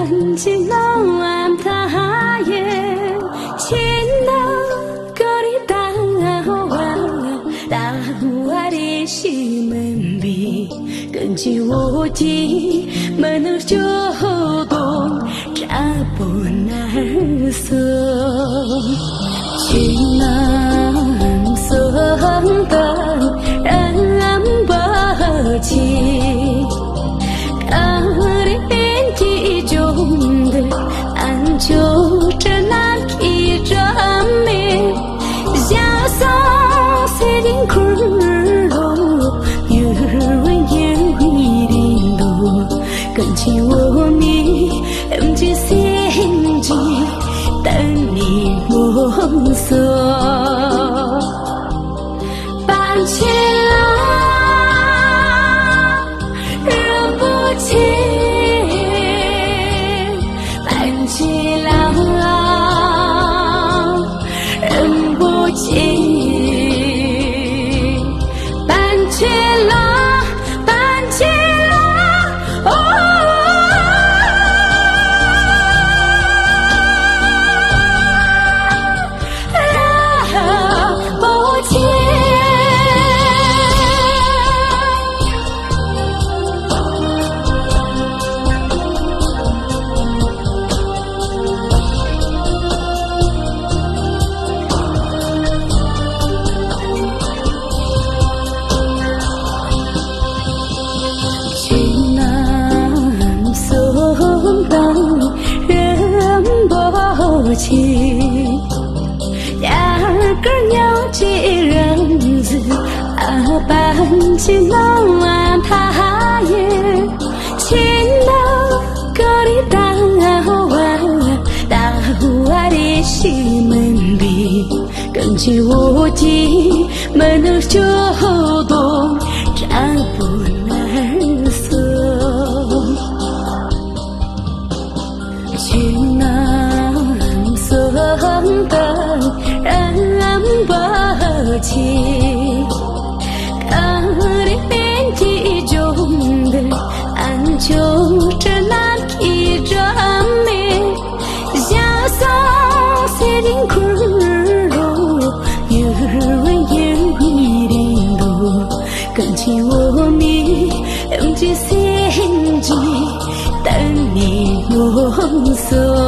伴起老安他也，亲了个里大哇，大哇的西门比，根据我的门儿就动，扎不难说，亲能送的人不起。就这难题着命，相送谁人苦路，有人有一路，跟起我你，不知心机，等你摸索，半千啊，人不清。起来，人不清，搬起来，搬起来，哦，人不清。人不清，压根了解人子搬起老安他也，亲了个里大哇的西门比，根据我的门儿就动，扎不难说。情难送的人不起，个里边的中的俺就这难题着命，相送谁人苦路，有人有一路，跟起我你，不知心机。等你摸索。